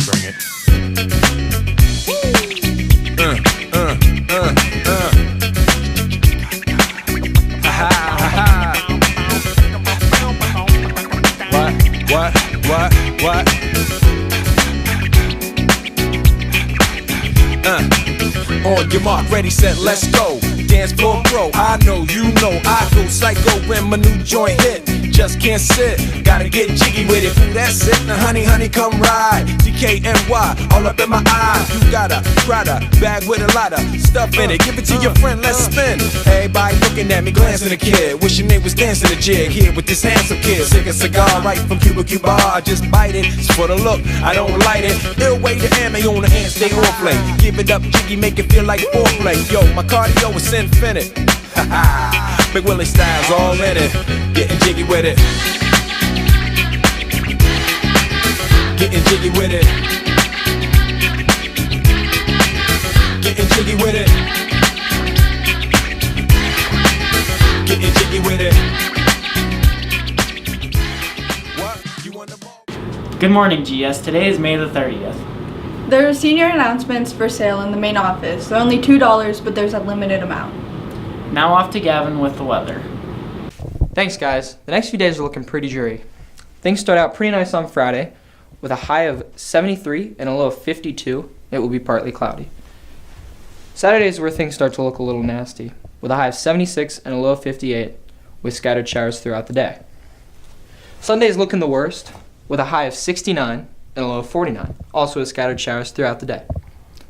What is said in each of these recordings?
Bring it. What? On your mark, ready, set, let's go. Dance floor pro, I know, you know, I go psycho when my new joint hit. Just can't sit, gotta get jiggy with it. Ooh, that's it, now honey, come ride. DKNY, all up in my eyes. You got a Prada bag with a lot of stuff in it. Give it to your friend, let's spin. Everybody looking at me, glancing a kid. Wishing they was dancing a jig here with this handsome kid. Sick a cigar right from Cuba Cuba. I just bite it, it's for the look, I don't light it. Ill way to ammo on the hand, stay on play. Give it up, jiggy, make it feel like foreplay. Yo, my cardio is infinite. Big Willie style's all in it. Getting jiggy with it. Getting jiggy with it. Getting jiggy with it. Getting jiggy with it. What? You want the ball? Good morning, GS. Today is May the 30th. There are senior announcements for sale in the main office. They're only $2, but there's a limited amount. Now off to Gavin with the weather. Thanks, guys. The next few days are looking pretty dreary. Things start out pretty nice on Friday with a high of 73 and a low of 52. It will be partly cloudy. Saturday is where things start to look a little nasty with a high of 76 and a low of 58 with scattered showers throughout the day. Sunday is looking the worst with a high of 69 and a low of 49, also with scattered showers throughout the day.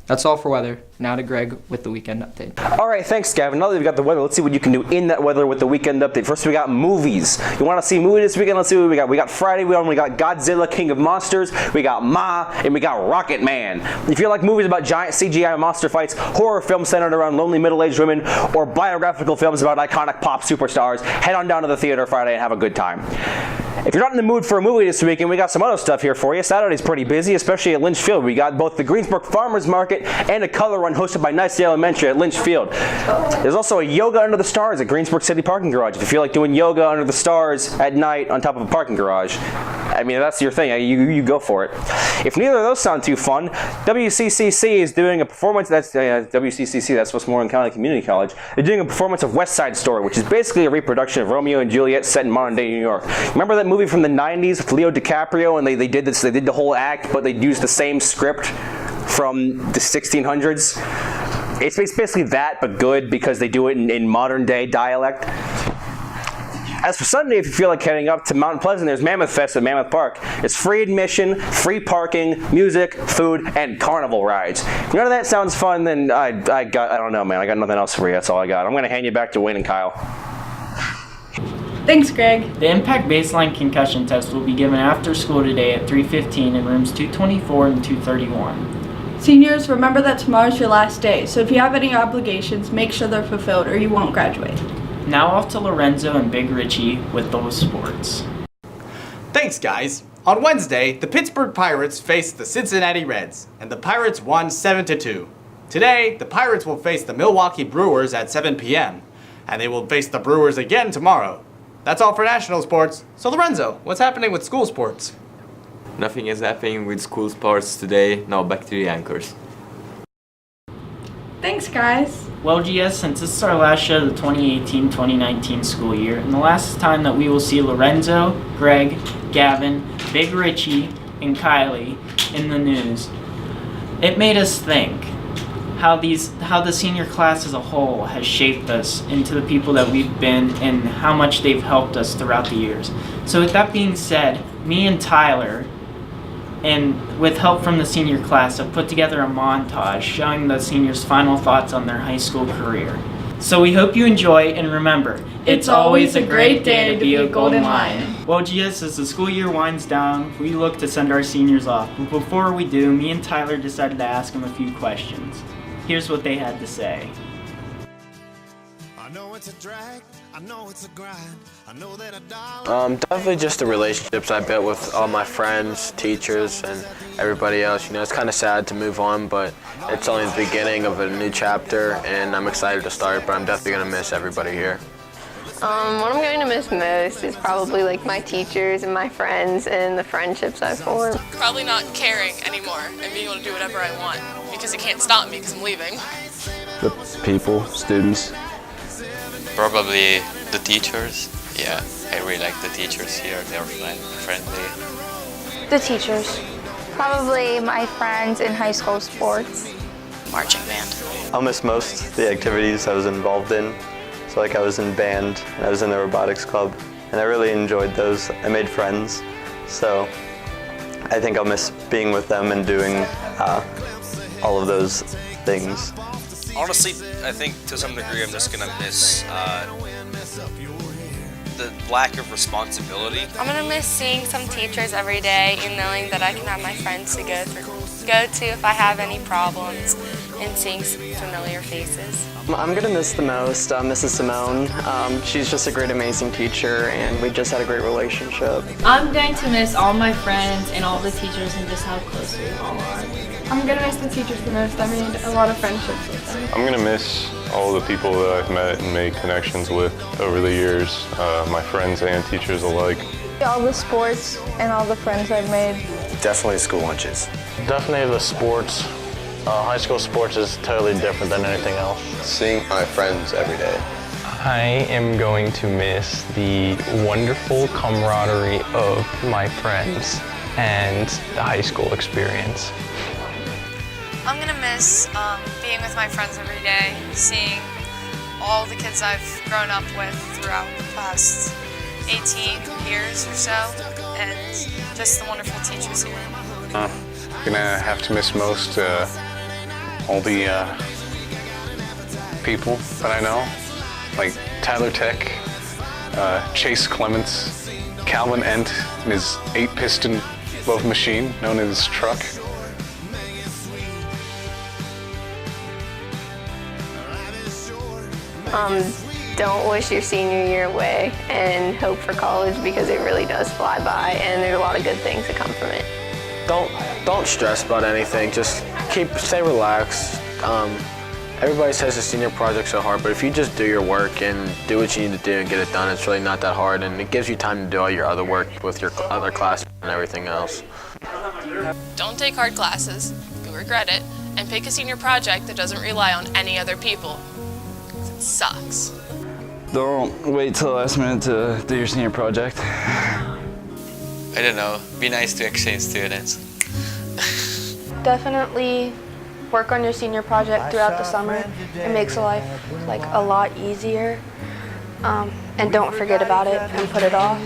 That's all for weather. Now to Greg with the weekend update. All right, thanks, Gavin. Now that we've got the weather, let's see what you can do in that weather with the weekend update. First, we got movies. You want to see a movie this weekend? Let's see what we got. We got Friday. We got Godzilla, King of Monsters. We got Ma, and we got Rocket Man. If you like movies about giant CGI monster fights, horror films centered around lonely middle-aged women, or biographical films about iconic pop superstars, head on down to the theater Friday and have a good time. If you're not in the mood for a movie this weekend, we got some other stuff here for you. Saturday's pretty busy, especially at Lynch Field. We got both the Greensburg Farmers Market and a color run hosted by Nicely Elementary at Lynch Field. There's also a yoga under the stars at Greensburg City Parking Garage. If you feel like doing yoga under the stars at night on top of a parking garage, I mean, that's your thing. You go for it. If neither of those sound too fun, WCCC is doing a performance. That's WCCC. That's Westmoreland County Community College. They're doing a performance of West Side Story, which is basically a reproduction of Romeo and Juliet set in modern day New York. Remember that movie from the 90s with Leo DiCaprio, and they did this. They did the whole act, but they used the same script from the 1600s. It's basically that, but good, because they do it in modern day dialect. As for Sunday, if you feel like heading up to Mount Pleasant, there's Mammoth Fest at Mammoth Park. It's free admission, free parking, music, food, and carnival rides. If none of that sounds fun, then I don't know, man. I got nothing else for you. That's all I got. I'm going to hand you back to Wayne and Kyle. Thanks, Greg. The Impact Baseline Concussion Test will be given after school today at 3:15 in rooms 224 and 231. Seniors, remember that tomorrow's your last day, so if you have any obligations, make sure they're fulfilled or you won't graduate. Now off to Lorenzo and Big Richie with those sports. Thanks, guys. On Wednesday, the Pittsburgh Pirates faced the Cincinnati Reds, and the Pirates won 7-2. Today, the Pirates will face the Milwaukee Brewers at 7 p.m., and they will face the Brewers again tomorrow. That's all for national sports. So Lorenzo, what's happening with school sports? Nothing is happening with school sports today. Now back to the anchors. Thanks, guys. Well, GS, since this is our last show of the 2018-2019 school year, and the last time that we will see Lorenzo, Greg, Gavin, Big Richie, and Kylie in the news, it made us think how the senior class as a whole has shaped us into the people that we've been and how much they've helped us throughout the years. So with that being said, me and Tyler, and with help from the senior class, have put together a montage showing the seniors' final thoughts on their high school career. So we hope you enjoy, and remember, it's always a great day to be a Golden Lion. Well, GS, as the school year winds down, we look to send our seniors off. But before we do, me and Tyler decided to ask them a few questions. Here's what they had to say. I know it's a drag, I know it's a grind, I know that a dollar... Definitely just the relationships I built with all my friends, teachers, and everybody else. You know, it's kind of sad to move on, but it's only the beginning of a new chapter, and I'm excited to start, but I'm definitely going to miss everybody here. What I'm going to miss most is probably like my teachers and my friends and the friendships I've formed. Probably not caring anymore and being able to do whatever I want because it can't stop me because I'm leaving. The people, students. Probably the teachers. Yeah, I really like the teachers here. They're friendly. The teachers. Probably my friends in high school sports. Marching band. I'll miss most the activities I was involved in. So like I was in band, and I was in the robotics club, and I really enjoyed those. I made friends, so I think I'll miss being with them and doing all of those things. Honestly, I think to some degree I'm just gonna miss the lack of responsibility. I'm gonna miss seeing some teachers every day and knowing that I can have my friends to go to if I have any problems and seeing familiar faces. I'm gonna miss the most Mrs. Simone. She's just a great, amazing teacher, and we just had a great relationship. I'm going to miss all my friends and all the teachers and just how close we all are. I'm gonna miss the teachers the most. I made a lot of friendships with them. I'm gonna miss all the people that I've met and made connections with over the years, my friends and teachers alike. All the sports and all the friends I've made. Definitely school lunches. Definitely the sports. High school sports is totally different than anything else. Seeing my friends every day. I am going to miss the wonderful camaraderie of my friends and the high school experience. I'm gonna miss being with my friends every day, seeing all the kids I've grown up with throughout the past 18 years or so, and just the wonderful teachers here. I'm gonna have to miss most all the people that I know, like Tyler Tech, Chase Clements, Calvin Ent and his 8-piston love machine known as truck. Don't wish your senior year away and hope for college because it really does fly by and there's a lot of good things that come from it. Don't stress about anything. Just stay relaxed. Everybody says the senior project's so hard, but if you just do your work and do what you need to do and get it done, it's really not that hard, and it gives you time to do all your other work with your other classes and everything else. Don't take hard classes, you'll regret it, and pick a senior project that doesn't rely on any other people. 'Cause it sucks. Don't wait till the last minute to do your senior project. I don't know, be nice to exchange students. Definitely work on your senior project throughout the summer. It makes life like a lot easier. And don't forget about it and put it off.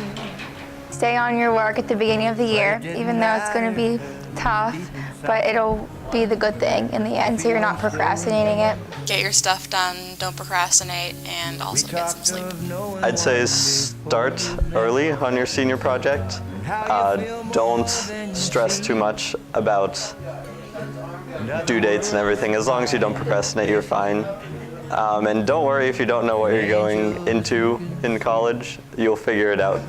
Stay on your work at the beginning of the year, even though it's going to be tough, but it'll be the good thing in the end, so you're not procrastinating it. Get your stuff done, don't procrastinate, and also get some sleep. I'd say start early on your senior project. Don't stress too much about due dates and everything. As long as you don't procrastinate, you're fine. And don't worry if you don't know what you're going into in college. You'll figure it out.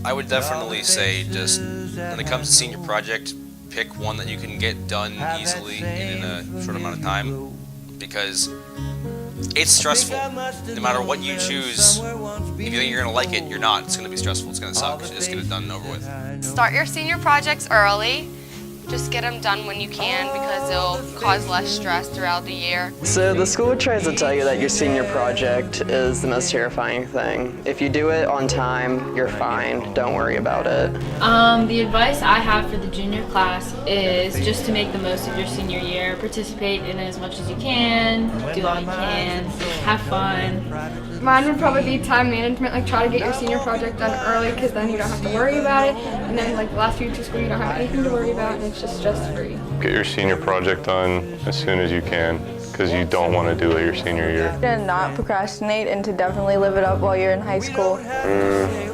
I would definitely say just when it comes to senior project, pick one that you can get done easily and in a short amount of time, because it's stressful. No matter what you choose, if you think you're gonna like it, you're not. It's gonna be stressful, it's gonna suck. So just get it done and over with. Start your senior projects early. Just get them done when you can because it'll cause less stress throughout the year. So the school tries to tell you that your senior project is the most terrifying thing. If you do it on time, you're fine. Don't worry about it. The advice I have for the junior class is just to make the most of your senior year. Participate in it as much as you can, do all you can, have fun. Mine would probably be time management, like try to get your senior project done early because then you don't have to worry about it. And then like the last few weeks of school, you don't have anything to worry about and it's just stress-free. Get your senior project done as soon as you can, because you don't want to do it your senior year. To not procrastinate and to definitely live it up while you're in high school.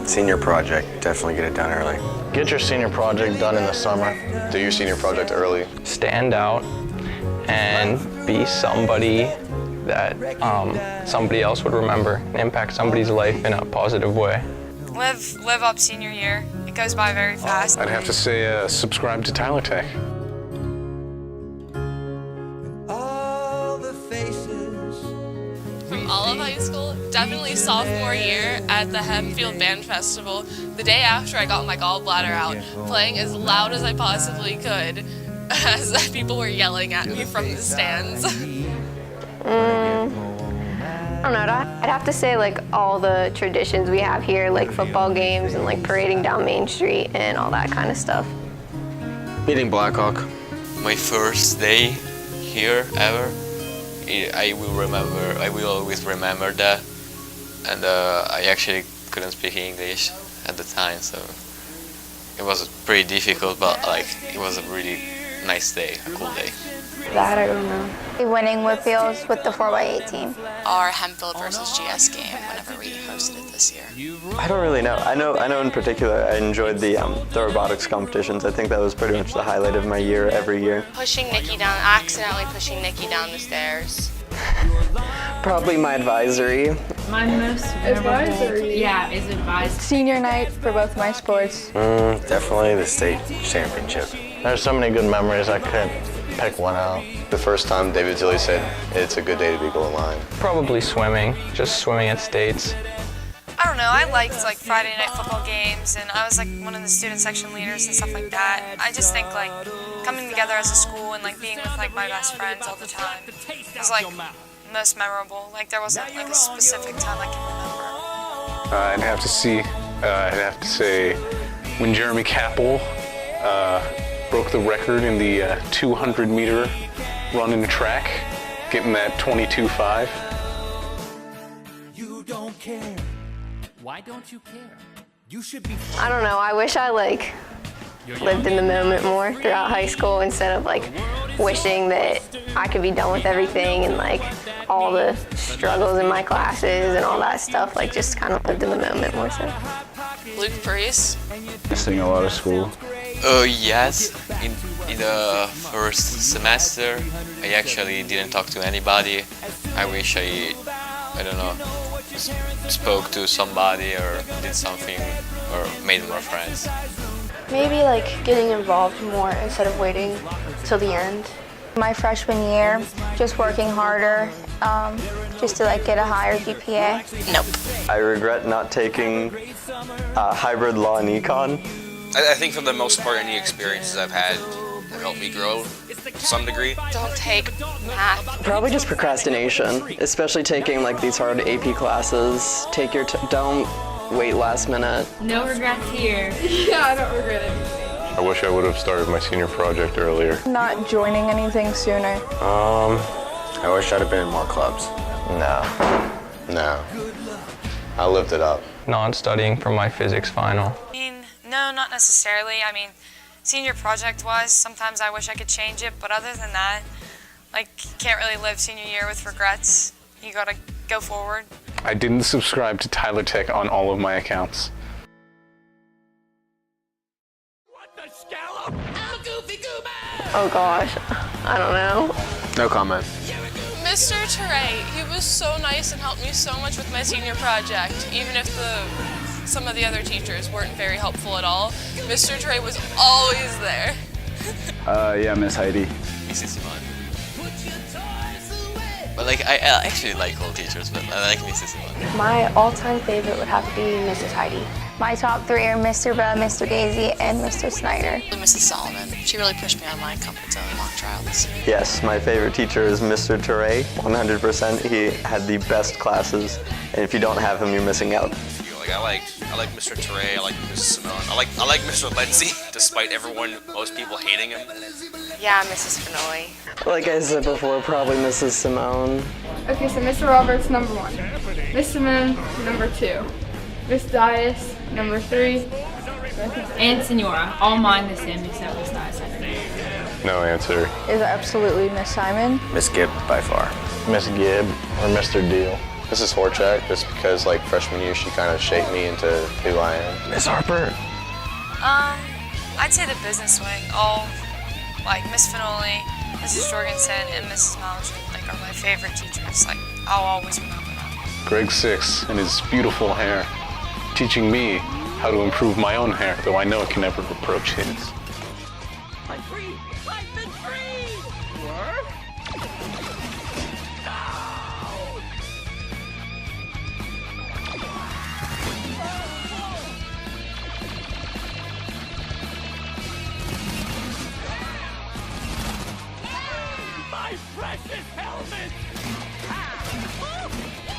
Senior project, definitely get it done early. Get your senior project done in the summer. Do your senior project early. Stand out and be somebody that somebody else would remember and impact somebody's life in a positive way. Live up senior year. It goes by very fast. I'd have to say subscribe to Tyler Tech. From all of high high school, definitely sophomore year at the Hempfield Band Festival, the day after I got my gallbladder out, playing as loud as I possibly could as people were yelling at me from the stands. I don't know, I'd have to say like all the traditions we have here, like football games and like parading down Main Street and all that kind of stuff. Beating Blackhawk. My first day here ever, I will always remember that. And I actually couldn't speak English at the time, so it was pretty difficult, but like it was a really nice day, a cool day. That I don't know. Winning Whitfields with the 4x8 team. Our Hempfield versus GS game whenever we hosted it this year. I don't really know. I know in particular I enjoyed the robotics competitions. I think that was pretty much the highlight of my year every year. Accidentally pushing Nikki down the stairs. Probably my advisory. My most Advisory. Yeah, is advisory. Senior night for both my sports. Definitely the state championship. There's so many good memories, I couldn't pick one out. The first time David Zilli said it's a good day to be goal line. Probably swimming, just swimming at states. I don't know, I liked like Friday night football games, and I was like one of the student section leaders and stuff like that. I just think like coming together as a school and like being with like my best friends all the time was like most memorable. Like there wasn't like a specific time I can remember. I'd have to say when Jeremy Capel broke the record in the 200-meter run in the track, getting that 22.5. You don't care. Why don't you care? You should be. I don't know, I wish I like lived in the moment more throughout high school instead of like wishing that I could be done with everything and like all the struggles in my classes and all that stuff, like just kind of lived in the moment more so. Luke Priest. Missing a lot of school. Yes, in the first semester, I actually didn't talk to anybody. I wish I don't know, spoke to somebody or did something or made more friends. Maybe like getting involved more instead of waiting till the end. My freshman year, just working harder, just to like get a higher GPA. Nope. I regret not taking hybrid law and econ. I think for the most part, any experiences I've had have helped me grow to some degree. Don't take math. Probably just procrastination, especially taking like these hard AP classes. Take your don't wait last minute. No regrets here. Yeah, I don't regret anything. I wish I would have started my senior project earlier. Not joining anything sooner. I wish I'd have been in more clubs. No. I lived it up. Non-studying for my physics final. I mean, no, not necessarily. I mean, senior project-wise, sometimes I wish I could change it, but other than that, like, you can't really live senior year with regrets. You gotta go forward. I didn't subscribe to Tyler Tech on all of my accounts. Oh gosh, I don't know. No comment. Mr. Teray, he was so nice and helped me so much with my senior project, even if some of the other teachers weren't very helpful at all. Mr. Teray was always there. Yeah, Miss Heidi. Mrs. Simon. But like, I actually like all teachers, but I like Mrs. Simon. My all-time favorite would have to be Mrs. Heidi. My top three are Mr. Bell, Mr. Gazy, and Mr. Snyder. Mrs. Solomon. She really pushed me out of my comfort zone in mock trial this year. Yes, my favorite teacher is Mr. Teray, 100%. He had the best classes, and if you don't have him, you're missing out. Like I like Mr. Teray, I like Mrs. Simone, I like Mr. Lenzi, despite most people hating him. Yeah, Mrs. Fenoy. Like I said before, probably Mrs. Simone. Okay, so Mr. Roberts, number 1. Miss Simone, number 2. Miss Dias, number 3. And Senora. All mine the same except Miss Dias. I think. No answer. Is absolutely Miss Simon. Miss Gibb by far. Miss Gibb or Mr. Deal. Mrs. Horchak, just because like freshman year she kind of shaped me into who I am. Miss Harper. I'd say the business wing. All, like Miss Finoli, Mrs. Jorgensen, and Mrs. Malgin, like are my favorite teachers. Like I'll always remember them. Greg Six and his beautiful hair, teaching me how to improve my own hair, though I know it can never approach his. I'm free! I've been free! What? my precious helmet! Ah!